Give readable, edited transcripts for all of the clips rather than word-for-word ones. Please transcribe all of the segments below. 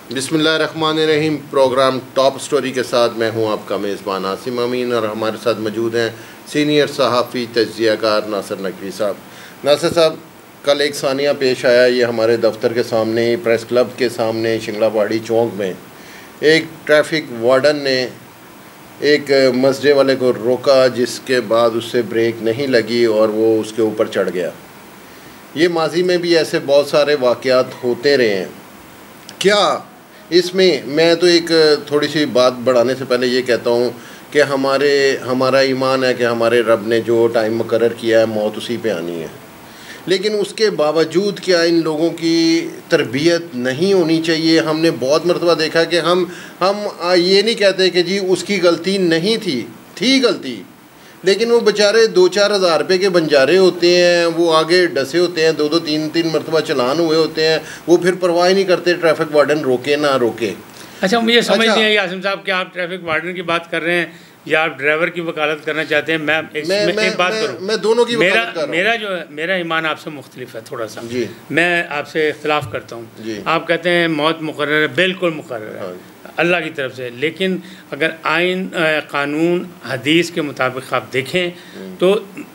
बिस्मिल्लाहिर्रहमानिर्रहीम। Programme top story के साथ मैं हूं आपका मेज़बान आसिम अमीन और हमारे साथ मौजूद हैं सीनियर सहाफ़ी तज्ज़ियाकार नासिर नकवी साहब। नासिर साहब, कल एक सानिया पेश आया, ये हमारे दफ्तर के सामने, प्रेस क्लब के सामने, शिंगला पहाड़ी चौक में एक ट्रैफिक वार्डन ने एक मसजे वाले को रोका, जिसके बाद उससे ब्रेक नहीं लगी और वो उसके ऊपर चढ़ गया। ये माजी में भी ऐसे बहुत सारे वाक़यात होते रहे हैं। क्या इसमें, मैं तो एक थोड़ी सी बात बढ़ाने से पहले ये कहता हूँ कि हमारा ईमान है कि हमारे रब ने जो टाइम मुकर्रर किया है मौत उसी पे आनी है, लेकिन उसके बावजूद क्या इन लोगों की तरबियत नहीं होनी चाहिए? हमने बहुत मरतबा देखा कि हम ये नहीं कहते कि जी उसकी गलती नहीं थी गलती, लेकिन वो बेचारे 2-4 हज़ार रुपये के बंजारे होते हैं, वो आगे डसे होते हैं, 2-2 3-3 मरतबा चलान हुए होते हैं, वो फिर परवाह नहीं करते ट्रैफिक वार्डन रोके ना रोके। अच्छा, मुझे समझ नहीं आई आसिम साहब कि आप ट्रैफिक वार्डन की बात कर रहे हैं या आप ड्राइवर की वकालत करना चाहते हैं। मैं एक बात करूँ, मैं दोनों की वकालत कर रहा हूँ। मेरा ईमान आपसे मुख्तलिफ है थोड़ा सा जी। मैं आपसे इख्तलाफ करता हूँ। आप कहते हैं मौत मुकर्रर है, बिल्कुल मुकर्रर है अल्लाह की तरफ से, लेकिन अगर आइन कानून हदीस के मुताबिक आप देखें तो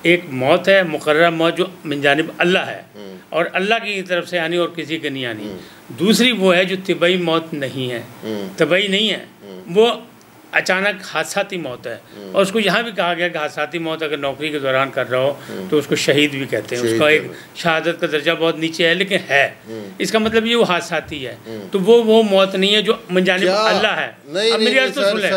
एक मौत है मुकर्रर मौत जो मिन जानिब अल्लाह है और अल्लाह की तरफ से आनी और किसी के नहीं आनी। दूसरी वो है जो तिबई मौत नहीं है, तबई नहीं है, वो अचानक हादसाती मौत है। और उसको यहाँ भी कहा गया कि हादसाती मौत अगर नौकरी के दौरान कर रहा हो तो उसको शहीद भी कहते हैं। उसका एक शहादत का दर्जा बहुत नीचे है, लेकिन है, इसका मतलब ये वो हादसाती है, तो वो मौत नहीं है जो मंजानिब अल्लाह है। नहीं, मेरी अर्ज़ तो सुन ले,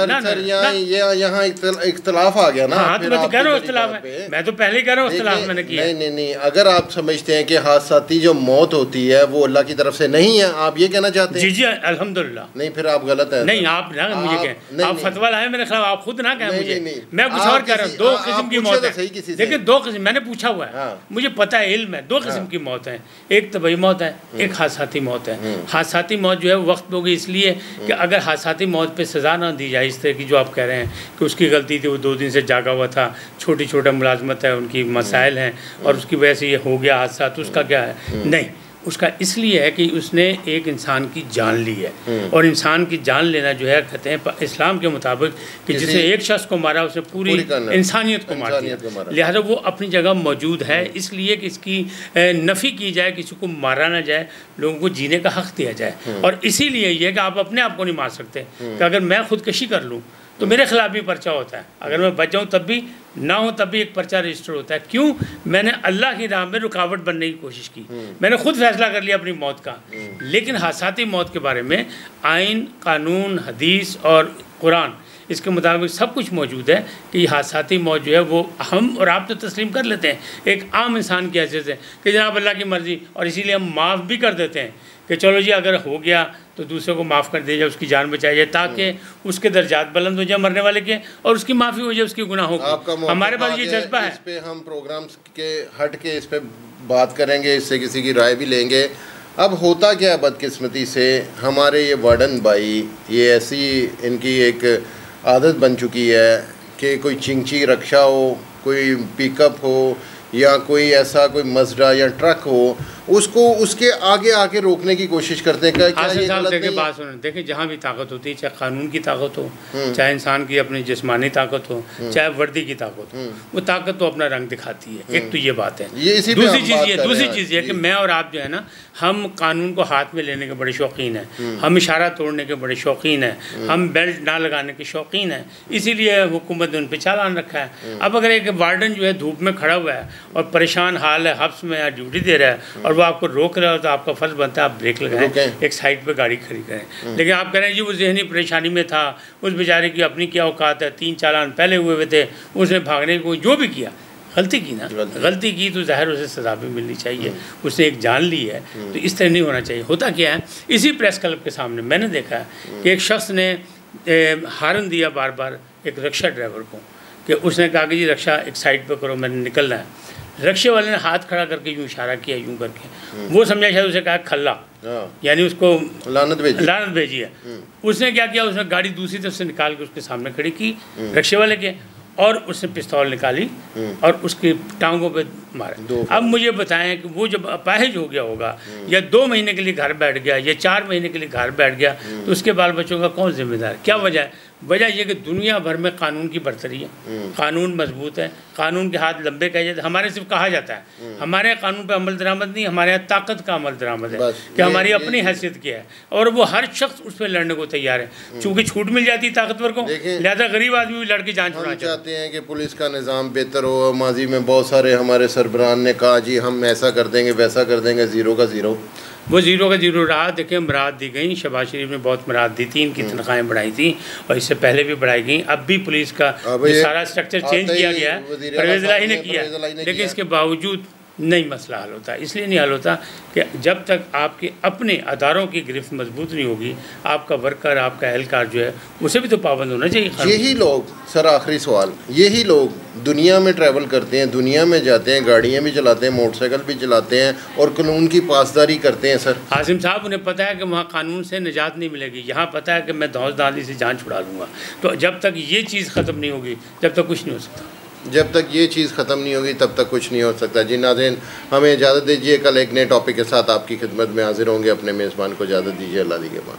यहाँ इख्तलाफ आ गया ना। हाँ, तो मैं तो कह रहा हूँ इख्तलाफ है, मैं तो पहले ही कह रहा हूँ इख्तलाफ मैंने किया। नहीं, अगर आप समझते हैं कि हादसाती जो मौत होती है वो अल्लाह की तरफ से नहीं है, आप ये कहना चाहते हैं? जी अल्हम्दुलिल्लाह। नहीं, फिर आप गलत है। नहीं, आप ना मुझे कहें, आप फतवा लाए मेरे खिलाफ, आप खुद ना कहें मुझे। मैं कुछ और कह रहा हूँ, 2 किस्म की मौत है, लेकिन 2 किस्म मैंने पूछा हुआ है, मुझे पता है, इल्म है। 2 किस्म की मौत है, एक तबई मौत है, एक हादसाती मौत है। हादसाती मौत जो है वक्त होगी, इसलिए कि अगर हादसाती मौत पे सज़ा ना दी जाए, इस तरह की जो आप कह रहे हैं कि उसकी गलती थी, वो 2 दिन से जागा हुआ था, छोटा मुलाजमत है, उनकी मसाइल हैं और उसकी वजह से ये हो गया हादसा, तो उसका क्या है? नहीं, उसका इसलिए है कि उसने एक इंसान की जान ली है, और इंसान की जान लेना जो है, कहते हैं इस्लाम के मुताबिक कि जिसे एक शख्स को मारा उसने पूरी इंसानियत को मार दिया, लिहाजा वो अपनी जगह मौजूद है। इसलिए कि इसकी नफ़ी की जाए, किसी को मारा ना जाए, लोगों को जीने का हक़ दिया जाए। और इसीलिए ये कि आप अपने आप को नहीं मार सकते, कि अगर मैं खुदकशी कर लूँ तो मेरे खिलाफ भी पर्चा होता है, अगर मैं बच जाऊँ तब भी, ना हो तब भी एक पर्चा रजिस्टर होता है। क्यों? मैंने अल्लाह की राह में रुकावट बनने की कोशिश की, मैंने खुद फैसला कर लिया अपनी मौत का। लेकिन हादसाती मौत के बारे में आइन कानून हदीस और कुरान इसके मुताबिक सब कुछ मौजूद है कि हादसाती मौत जो है वो हम और आप तो तस्लीम कर लेते हैं एक आम इंसान की हैसियत से कि जनाब अल्लाह की मर्ज़ी, और इसीलिए हम माफ़ भी कर देते हैं कि चलो जी अगर हो गया तो दूसरे को माफ़ कर दिया जाए, उसकी जान बचाई जाए, ताकि उसके दर्जात बुलंद हो जाए मरने वाले के, और उसकी माफ़ी हो जाए उसकी गुनाहों की। हमारे पास ये जज्बा है। इस पे हम प्रोग्राम्स के हट के इस पे बात करेंगे, इससे किसी की राय भी लेंगे। अब होता क्या है, बदकिस्मती से हमारे ये वार्डन भाई, ये ऐसी इनकी एक आदत बन चुकी है कि कोई चिंची रक्षा हो, कोई पिकअप हो या कोई ऐसा कोई मजरा या ट्रक हो, उसको उसके आगे आके रोकने की कोशिश करते हैं। क्या ये गलत नहीं? बात सुनें, देखिए जहाँ भी ताकत होती है, चाहे कानून की ताकत हो, चाहे इंसान की अपनी जिस्मानी ताकत हो, चाहे वर्दी की ताकत हो, वो ताकत तो अपना रंग दिखाती है। एक तो ये बात है। दूसरी चीज़ ये कि मैं और आप जो है ना, हम कानून को हाथ में लेने के बड़े शौकीन हैं, हम इशारा तोड़ने के बड़े शौकीन हैं, हम बेल्ट ना लगाने के शौकीन हैं, इसीलिए हुकूमत ने उन पर चालान रखा है। अब अगर एक वार्डन जो है धूप में खड़ा हुआ है और परेशान हाल है, हब्स में ड्यूटी दे रहा है, और वो आपको रोक रहा हो, तो आपका फ़र्ज़ बनता है आप ब्रेक लगाएं, एक साइड पे गाड़ी खड़ी करें। लेकिन आप कह रहे हैं जी वो ज़हनी परेशानी में था, उस बेचारे की अपनी क्या औकात है, 3 चालान पहले हुए थे, उसने भागने को जो भी किया, गलती की ना, गलती की तो ज़ाहिर उसे सज़ा भी मिलनी चाहिए, उसने एक जान ली है, तो इस तरह नहीं होना चाहिए। होता क्या है, इसी प्रेस क्लब के सामने मैंने देखा है कि एक शख्स ने हारन दिया बार बार एक रिक्शा ड्राइवर को, कि उसने कहा कि जी रिक्शा एक साइड पर करो, मैंने निकलना है। रिक्शे वाले ने हाथ खड़ा करके यूँ इशारा किया, यूँ करके, वो समझा शायद उसे कहा खल्ला, यानी उसको लानत भेजी है। उसने क्या किया, उसने गाड़ी दूसरी तरफ से निकाल के उसके सामने खड़ी की रिक्शे वाले के, और उसने पिस्तौल निकाली और उसकी टांगों पे मारे। अब मुझे बताएं कि वो जब अपाहिज हो गया होगा या 2 महीने के लिए घर बैठ गया या 4 महीने के लिए घर बैठ गया तो उसके बाल बच्चों का कौन जिम्मेदार? क्या वजह है? वजह यह कि दुनिया भर में कानून की बरतरी है, कानून मजबूत है, कानून के हाथ लंबे कहे जाते। हमारे सिर्फ कहा जाता है, हमारे यहाँ कानून पे अमल दरामद नहीं, हमारे यहाँ ताकत का अमल दरामद है कि हमारी अपनी हैसियत क्या है और वो हर शख्स उस पर लड़ने को तैयार है। चूँकि छूट मिल जाती है ताकतवर को, लिहाजा गरीब आदमी भी लड़के जान छुड़ाना चाहते हैं कि पुलिस का निज़ाम बेहतर हो। माजी में बहुत सारे हमारे सरबराहान ने कहा जी हम ऐसा कर देंगे वैसा कर देंगे, ज़ीरो का ज़ीरो। वो ज़ीरो का ज़ीरो रहा। देखें, मराद दी गई, शहबाज शरीफ ने बहुत मराद दी थी, इनकी तनख्वाहें बढ़ाई थी और इससे पहले भी बढ़ाई गई। अब भी पुलिस का सारा स्ट्रक्चर चेंज किया गया है, परवेज़ इलाही ने किया, लेकिन इसके बावजूद नहीं मसला हल होता। इसलिए नहीं हल होता कि जब तक आपके अपने अदारों की गिरफ्त मजबूत नहीं होगी, आपका वर्कर, आपका एहलकार जो है उसे भी तो पाबंद होना चाहिए। यही लोग, सर आखिरी सवाल, यही लोग दुनिया में ट्रैवल करते हैं, दुनिया में जाते हैं, गाड़ियाँ भी चलाते हैं, मोटरसाइकिल भी चलाते हैं और कानून की पासदारी करते हैं। सर हासिम साहब, उन्हें पता है कि वहाँ कानून से निजात नहीं मिलेगी, यहाँ पता है कि मैं धौंस दाली से जान छुड़ा लूँगा। तो जब तक ये चीज़ ख़त्म नहीं होगी तब तक कुछ नहीं हो सकता। जब तक ये चीज़ ख़त्म नहीं होगी तब तक कुछ नहीं हो सकता। जी नाज़रीन, हमें इजाज़त दीजिए, कल एक नए टॉपिक के साथ आपकी खिदमत में हाजिर होंगे। अपने मेज़बान को इजाज़त दीजिए। अल्लाह के बाद।